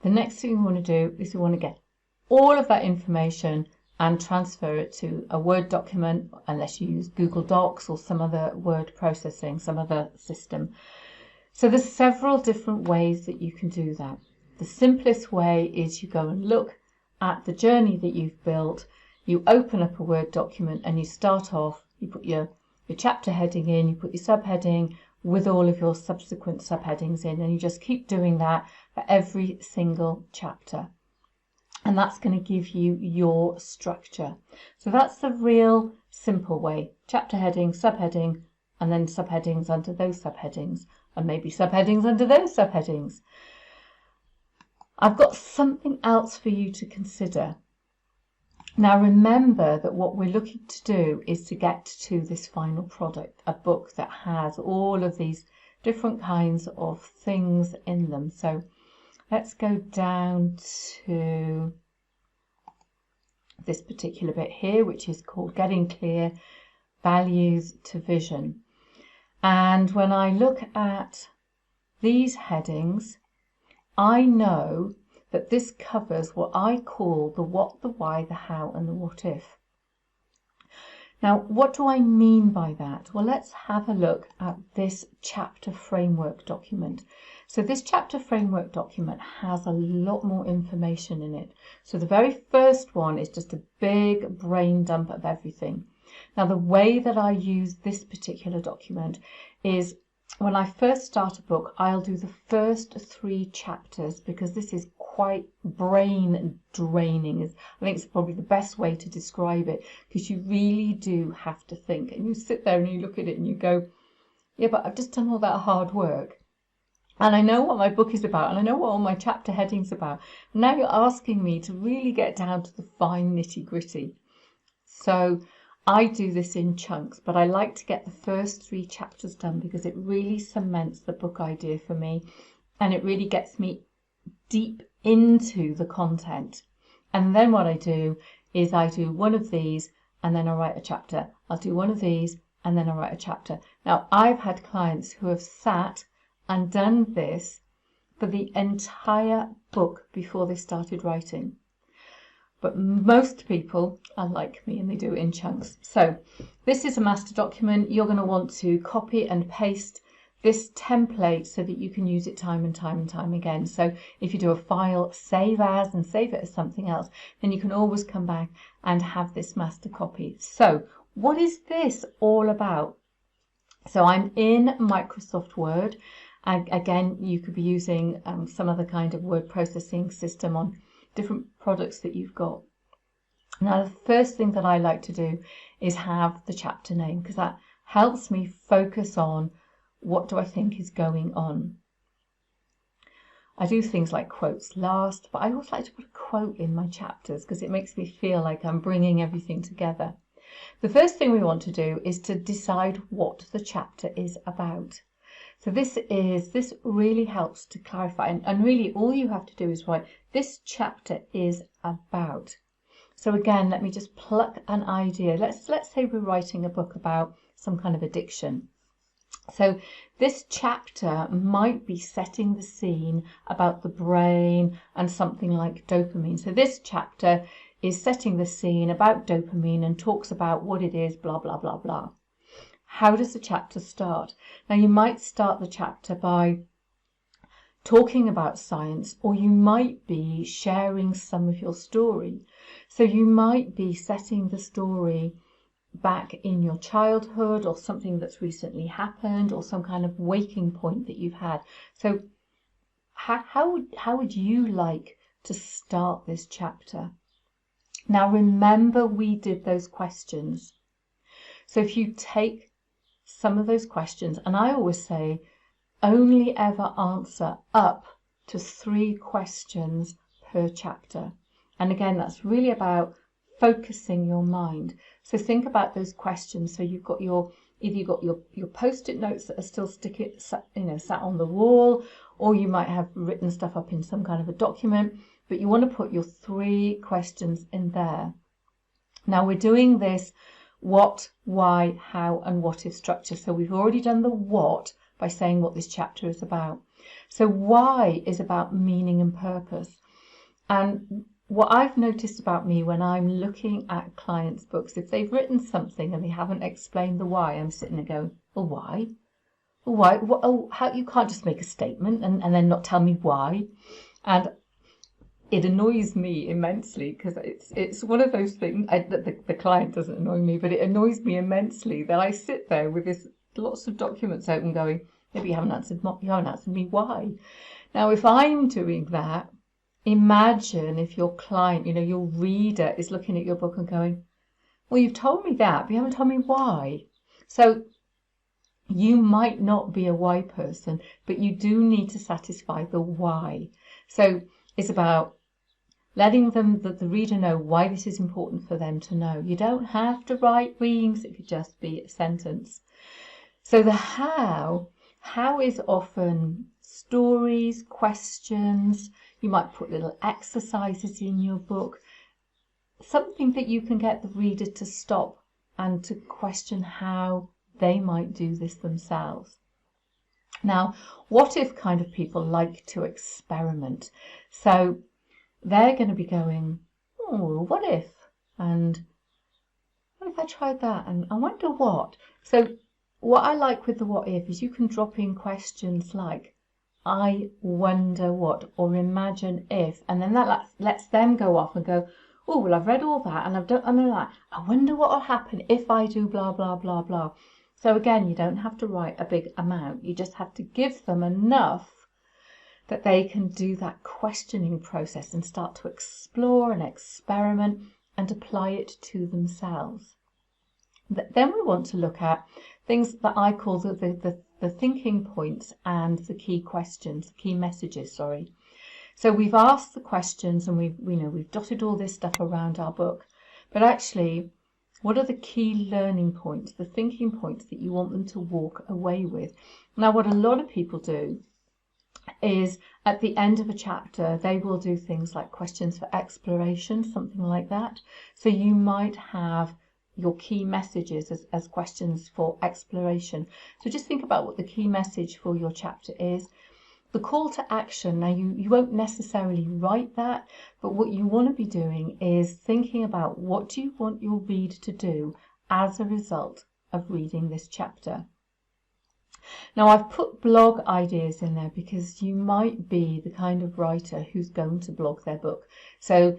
the next thing you want to do is you want to get all of that information and transfer it to a Word document, unless you use Google Docs or some other word processing, some other system. So there's several different ways that you can do that. The simplest way is you go and look at the journey that you've built, you open up a Word document and you start off, you put your chapter heading in, you put your subheading with all of your subsequent subheadings in, and you just keep doing that for every single chapter. And that's going to give you your structure. So that's the real simple way. Chapter heading, subheading, and then subheadings under those subheadings, and maybe subheadings under those subheadings. I've got something else for you to consider. Now remember that what we're looking to do is to get to this final product, a book that has all of these different kinds of things in them. So let's go down to this particular bit here, which is called Getting Clear, Values to Vision. And when I look at these headings, I know that this covers what I call the what, the why, the how, and the what if. Now, what do I mean by that? Well, let's have a look at this chapter framework document. So this chapter framework document has a lot more information in it. So the very first one is just a big brain dump of everything. Now, the way that I use this particular document is when I first start a book, I'll do the first 3 chapters because this is quite brain draining. I think it's probably the best way to describe it, because you really do have to think, and you sit there and you look at it and you go, yeah, but I've just done all that hard work and I know what my book is about and I know what all my chapter headings are about. And now you're asking me to really get down to the fine nitty-gritty. So I do this in chunks, but I like to get the first 3 chapters done because it really cements the book idea for me, and it really gets me deep into the content. And then what I do is I do one of these and then I write a chapter. I'll do one of these and then I write a chapter. Now, I've had clients who have sat and done this for the entire book before they started writing. But most people are like me and they do it in chunks. So this is a master document. You're going to want to copy and paste this template so that you can use it time and time and time again. So if you do a file, save as, and save it as something else, then you can always come back and have this master copy. So what is this all about? So I'm in Microsoft Word. Again, you could be using some other kind of word processing system on different products that you've got. Now, the first thing that I like to do is have the chapter name, because that helps me focus on what do I think is going on. I do things like quotes last, but I always like to put a quote in my chapters because it makes me feel like I'm bringing everything together. The first thing we want to do is to decide what the chapter is about. So this really helps to clarify, and really all you have to do is write, this chapter is about. So again, let me just pluck an idea. Let's say we're writing a book about some kind of addiction. So this chapter might be setting the scene about the brain and something like dopamine. So this chapter is setting the scene about dopamine and talks about what it is, blah, blah, blah, blah. How does the chapter start? Now, you might start the chapter by talking about science, or you might be sharing some of your story. So you might be setting the story back in your childhood, or something that's recently happened, or some kind of waking point that you've had. So how would you like to start this chapter? Now, remember, we did those questions. So if you take some of those questions, and I always say only ever answer up to 3 questions per chapter. And again, that's really about focusing your mind. So think about those questions. So you've got your post-it notes that are still sat on the wall, or you might have written stuff up in some kind of a document, but you want to put your 3 questions in there. Now, we're doing this what, why, how, and what if structure. So we've already done the what by saying what this chapter is about. So why is about meaning and purpose. And what I've noticed about me when I'm looking at clients' books, if they've written something and they haven't explained the why, I'm sitting there going, well, why? Well, why? Oh, how, you can't just make a statement and then not tell me why. And it annoys me immensely, because it's one of those things. The client doesn't annoy me, but it annoys me immensely that I sit there with this lots of documents open going, maybe you haven't answered me why. Now, if I'm doing that, imagine if your client, your reader is looking at your book and going, well, you've told me that, but you haven't told me why. So you might not be a why person, but you do need to satisfy the why. So it's about letting the reader know why this is important for them to know. You don't have to write reams, it could just be a sentence. So the how is often stories, questions. You might put little exercises in your book, something that you can get the reader to stop and to question how they might do this themselves. Now, what if kind of people like to experiment? So they're going to be going, oh, what if? And what if I tried that? And I wonder what. So what I like with the what if is you can drop in questions like, I wonder what, or imagine if, and then that lets them go off and go, oh, well, I've read all that and I've done that. I wonder what will happen if I do blah, blah, blah, blah. So again, you don't have to write a big amount. You just have to give them enough that they can do that questioning process and start to explore and experiment and apply it to themselves. Then we want to look at things that I call the thinking points and the key questions, key messages, sorry. So we've asked the questions and we've dotted all this stuff around our book, but actually, what are the key learning points, the thinking points that you want them to walk away with? Now, what a lot of people do is at the end of a chapter, they will do things like questions for exploration, something like that. So you might have your key messages as questions for exploration. So just think about what the key message for your chapter is. The call to action, now you won't necessarily write that, but what you want to be doing is thinking about what do you want your reader to do as a result of reading this chapter. Now, I've put blog ideas in there because you might be the kind of writer who's going to blog their book. So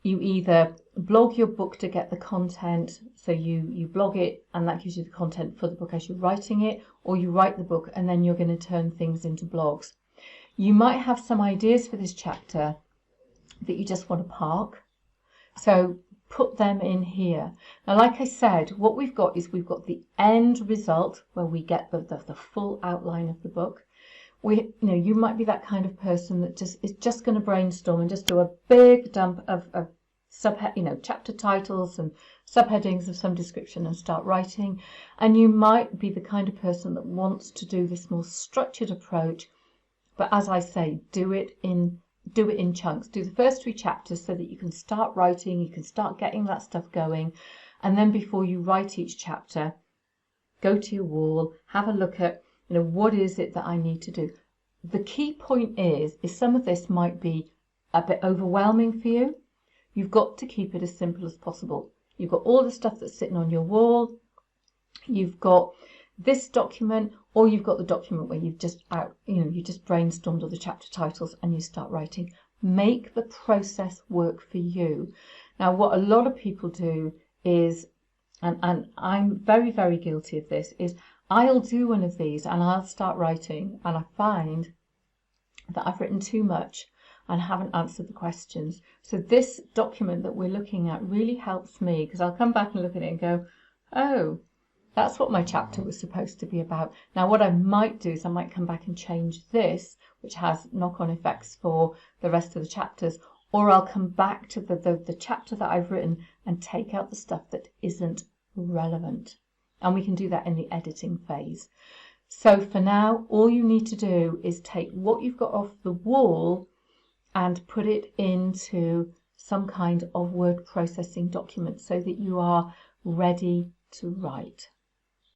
you either blog your book to get the content, so you blog it and that gives you the content for the book as you're writing it, or you write the book and then you're going to turn things into blogs. You might have some ideas for this chapter that you just want to park. So put them in here. Now, like I said, what we've got the end result where we get the full outline of the book. You might be that kind of person that is just going to brainstorm and just do a big dump of chapter titles and subheadings of some description and start writing. And you might be the kind of person that wants to do this more structured approach, but as I say, do it in chunks. Do the first 3 chapters so that you can start writing, you can start getting that stuff going, and then before you write each chapter, go to your wall, have a look at, what is it that I need to do. The key point is some of this might be a bit overwhelming for you. You've got to keep it as simple as possible. You've got all the stuff that's sitting on your wall, you've got this document, or you've got the document where you've just you just brainstormed all the chapter titles and you start writing. Make the process work for you. Now, what a lot of people do is, and I'm very, very guilty of this, is I'll do one of these and I'll start writing and I find that I've written too much and haven't answered the questions. So this document that we're looking at really helps me, because I'll come back and look at it and go, oh, that's what my chapter was supposed to be about. Now, what I might do is I might come back and change this, which has knock-on effects for the rest of the chapters, or I'll come back to the chapter that I've written and take out the stuff that isn't relevant. And we can do that in the editing phase. So for now, all you need to do is take what you've got off the wall and put it into some kind of word processing document so that you are ready to write.